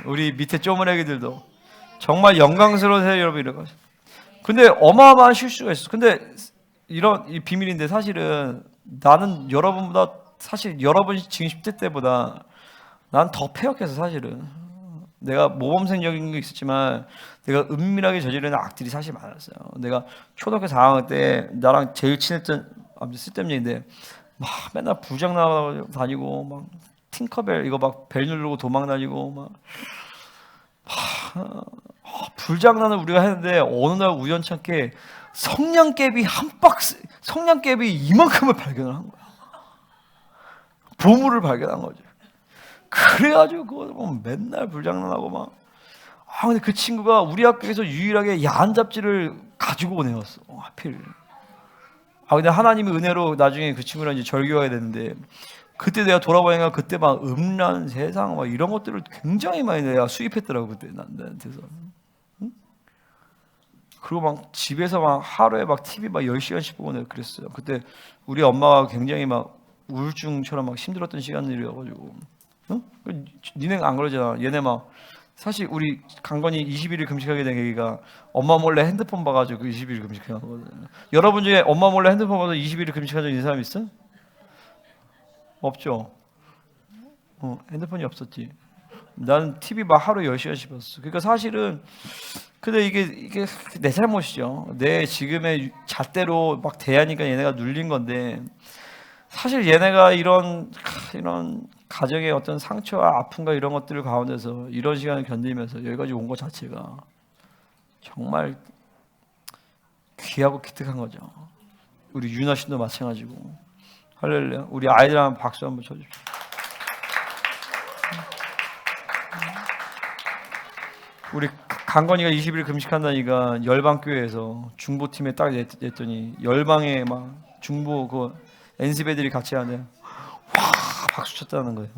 우리 밑에 쪼무레기들도 정말 영광스러운 세대 여러분 이럴 것입니다. 근데 어마어마한 실수가 있어. 근데 이런 이 비밀인데 사실은 나는 여러분보다 사실 여러분이 지금 10대 때보다 난 더 패역해서 사실은 내가 모범생적인 게 있었지만 내가 은밀하게 저지르는 악들이 사실 많았어요. 내가 초등학교 4학년 때 나랑 제일 친했던 아무튼 쓸데없는 얘기인데 막 맨날 부장 나가고 다니고 막 팅커벨 이거 막 벨 누르고 도망 다니고 막 불장난을 우리가 했는데 어느 날 우연찮게 성냥개비 한 박스 성냥개비 이만큼을 발견을 한 거야. 보물을 발견한 거죠. 그래가지고 그거 맨날 불장난하고 막 근데 그 친구가 우리 학교에서 유일하게 야한 잡지를 가지고 오네였어. 하필. 근데 하나님의 은혜로 나중에 그 친구랑 이제 절교하게 됐는데 그때 내가 돌아보니까 그때 막 음란 세상 막 이런 것들을 굉장히 많이 내가 수입했더라고 그때 나한테서. 응? 그리고 막 집에서 막 하루에 막 TV 막 10시간씩 보고 내가 그랬어요. 그때 우리 엄마가 굉장히 막 우울증처럼 막 힘들었던 시간들이어가지고. 응? 니네 안 그러잖아. 얘네 막 사실 우리 강건이 21일 금식하게 된 계기가 엄마 몰래 핸드폰 봐가지고 21일 금식한 거거든. 여러분 중에 엄마 몰래 핸드폰 봐서 21일 금식한 적 있는 사람 있어? 없죠. 핸드폰이 없었지. 나는 TV 막 하루 10시간씩 봤어. 그러니까 사실은 근데 이게 내 잘못이죠. 내 지금의 잣대로 막 대하니까 얘네가 눌린 건데 사실 얘네가 이런 가정의 어떤 상처와 아픔과 이런 것들을 가운데서 이런 시간을 견디면서 여기까지 온 것 자체가 정말 귀하고 기특한 거죠. 우리 윤아 씨도 마찬가지고. 할렐루야. 우리 아이들 한번 박수 한번 쳐주십시오. 우리 강건이가 20일 금식한다니까 열방교회에서 중보팀에 딱 냈더니 열방에 막 중보 그 NCB 애들이 같이 하는데 와 박수 쳤다는 거예요.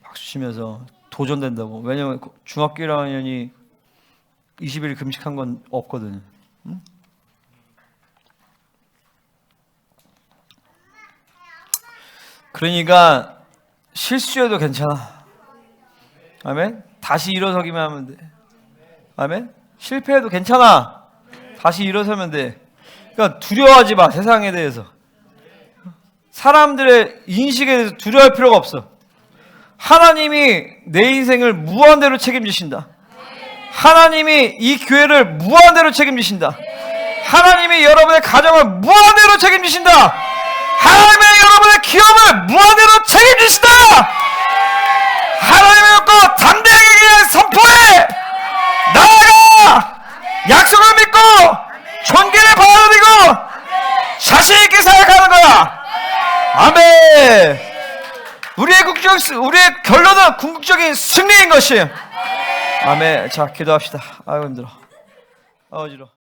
박수 치면서 도전된다고. 왜냐면 중학교 1학년이 20일 금식한 건 없거든요. 응? 그러니까 실수해도 괜찮아. 아멘. 다시 일어서기만 하면 돼. 아멘. 실패해도 괜찮아. 다시 일어서면 돼. 그러니까 두려워하지 마. 세상에 대해서. 사람들의 인식에 대해서 두려워할 필요가 없어. 하나님이 내 인생을 무한대로 책임지신다. 하나님이 이 교회를 무한대로 책임지신다. 하나님이 여러분의 가정을 무한대로 책임지신다. 하나님의 여러분의 기업을 무한대로 책임지신다. 하나님의 거 담대하게 선포해. 나아가 약속을 믿고 존귀를 받아들이고 자신 있게 살아가는 거야. 아멘. 우리의 결론은 궁극적인 승리인 것이. 아멘. 자, 기도합시다. 아유 힘들어. 어지러워.